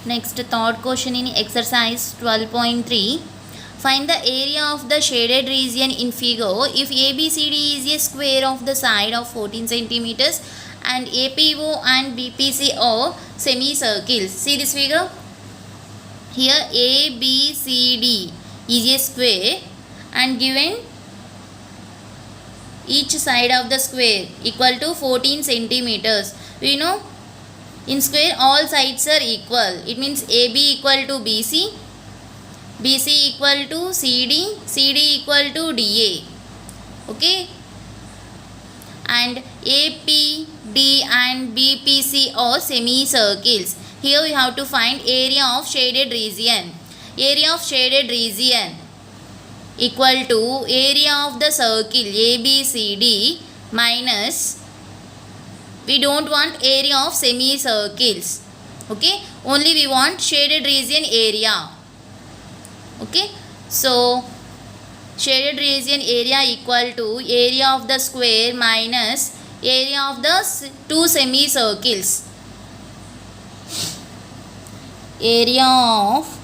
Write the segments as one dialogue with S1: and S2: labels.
S1: Next third question in exercise 12.3. Find the area of the shaded region in figure if ABCD is a square of the side of 14 centimeters and APO and BPC are semicircles. See this figure? Here ABCD is a square and given each side of the square equal to 14 centimeters. We know in square all sides are equal. It means AB equal to BC, BC equal to CD, CD equal to DA. Okay. And AP, D and BPC are semicircles. Here we have to find area of shaded region. Area of shaded region equal to area of the circle ABCD minus, we don't want area of semicircles. Okay, only we want shaded region area. Okay, so shaded region area equal to area of the square minus area of the two semicircles. Area of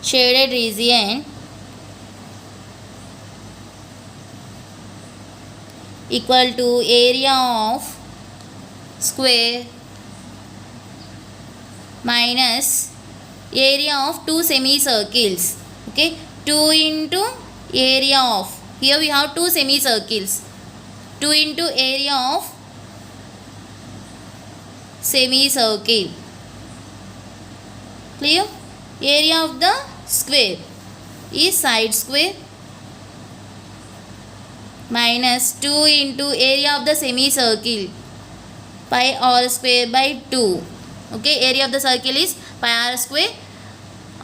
S1: shaded region equal to area of square minus area of two semicircles. Okay, 2 into area of, here we have two semicircles, 2 into area of semicircle. Clear? Area of the square is side square minus 2 into area of the semicircle pi r square by 2. Okay, area of the circle is pi r square,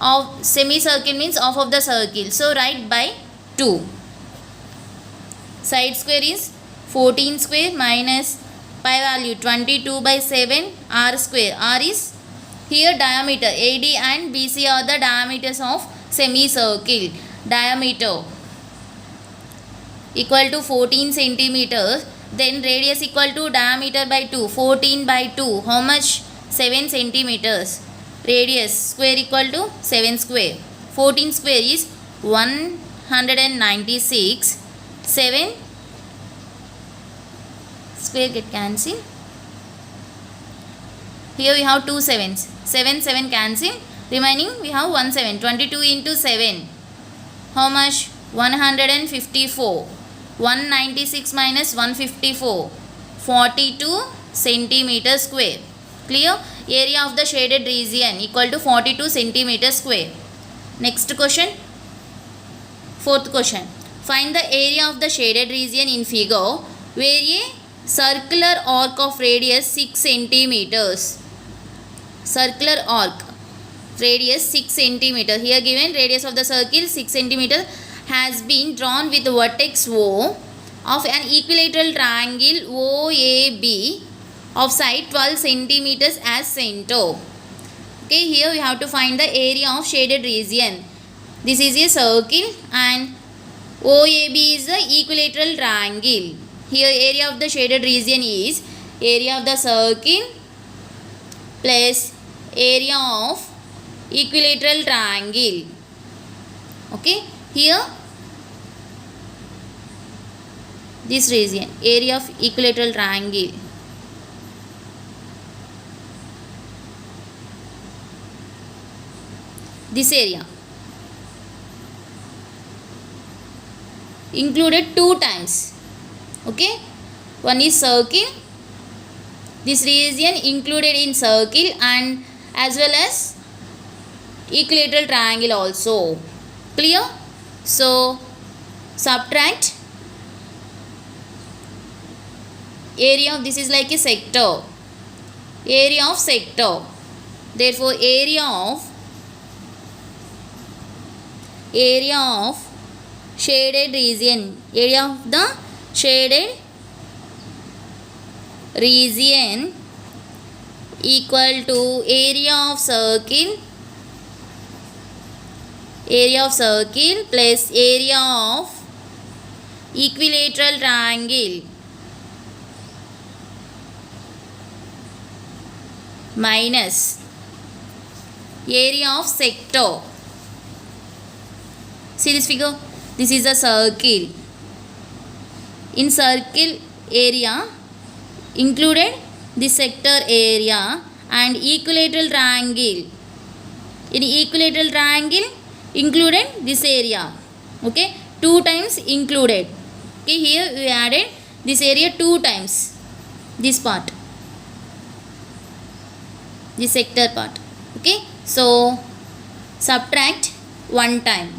S1: of semicircle means half of the circle, so write by 2. Side square is 14 square minus pi value 22 by 7 r square. R is here diameter, AD and BC are the diameters of semicircle. Diameter equal to 14 centimeters, then radius equal to diameter by 2, 14 by 2, how much? 7 centimeters. Radius square equal to 7 square. 14 square is 196. 7 square get cancel. Here we have 2 sevens. 7 7 cancel. Remaining we have 1 7. 22 into 7. How much? 154. 196 minus 154. 42 centimeter square. Clear? Area of the shaded region equal to 42 centimeter square. Next question. Fourth question. Find the area of the shaded region in figure where a circular arc of radius 6 centimeters. Circular arc radius 6 centimeter. Here given radius of the circle 6 centimeter has been drawn with the vertex O of an equilateral triangle OAB of side 12 centimeters as center. Okay, here we have to find the area of shaded region. This is a circle and OAB is the equilateral triangle. Here area of the shaded region is area of the circle plus area of equilateral triangle. Okay, here this region, area of equilateral triangle. This area included 2 times. Okay, one is circle. This region included in circle and as well as equilateral triangle also. Clear? So subtract area of, this is like a sector, area of sector. Therefore area of shaded region, area of the shaded region equal to area of circle plus area of equilateral triangle minus area of sector. See this figure? This is a circle. In circle area included the sector area and equilateral triangle. In equilateral triangle included this area. Okay, 2 times included. Okay, here we added this area 2 times. This part, the sector part. Okay, so subtract 1 time.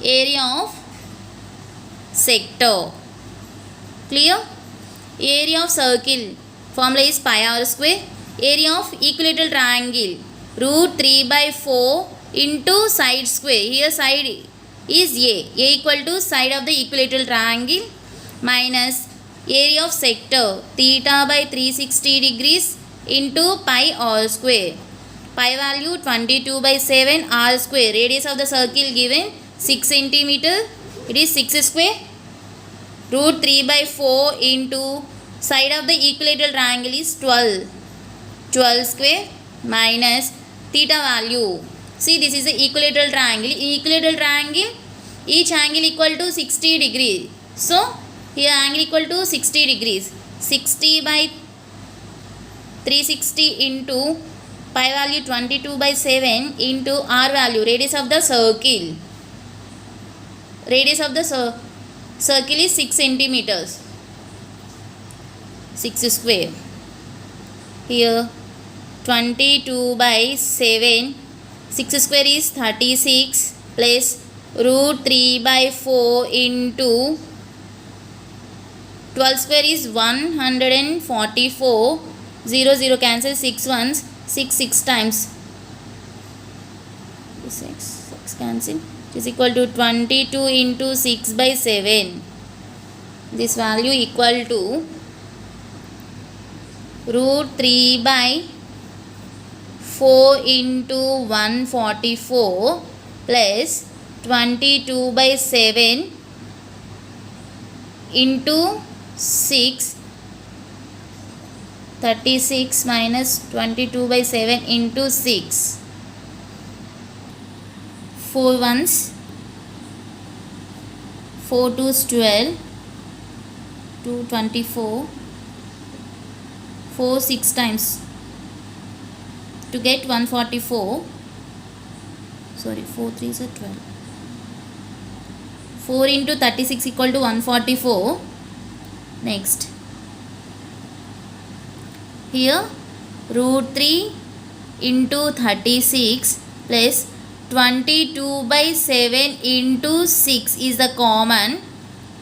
S1: Area of sector. Clear? Area of circle formula is pi r square. Area of equilateral triangle root 3 by 4 into side square. Here side is A equal to side of the equilateral triangle minus area of sector theta by 360 degrees into pi r square. Pi value 22 by 7 r square. Radius of the circle given 6 centimeter. It is 6 square. Root 3 by 4 into side of the equilateral triangle is 12. 12 square minus theta value. See, this is the equilateral triangle. In equilateral triangle, each angle equal to 60 degree. So, here angle equal to 60 degrees. 60 by 360 into pi value 22 by 7 into r value, radius of the circle. Radius of the circle is 6 centimeters. 6 square. Here 22 by 7. 6 square is 36 plus root 3 by 4 into 12 square is 144. 0 0 cancel, 6 ones, 6 times 6 cancel, is equal to 22 into 6 by 7. This value equal to root 3 by 4 into 144 plus 22 by 7 into 6. 36 minus 22 by 7 into 6. 4 ones, 4 twos 12, 2 24, 4 6 times to get 144. Sorry, 4 3s are 12. 4 into 36 equal to 144. Next, here root 3 into 36 plus 22 by 7 into 6 is the common.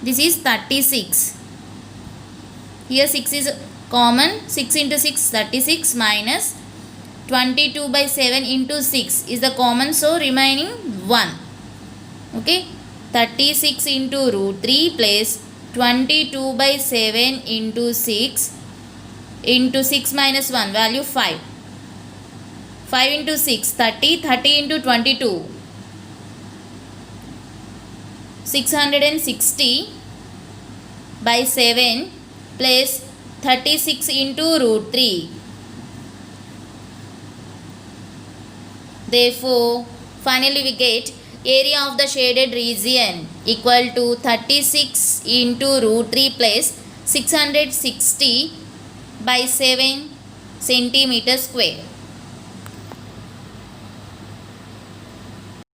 S1: This is 36. Here 6 is common. 6 into 6 36 minus 22 by 7 into 6 is the common. So remaining 1. Okay. 36 into root 3 plus 22 by 7 into 6 into 6 minus 1 value 5. 5 into 6 30. 30 into 22 660 by 7 plus 36 into root 3. Therefore, finally we get area of the shaded region equal to 36 into root 3 plus 660 by 7 centimeter square.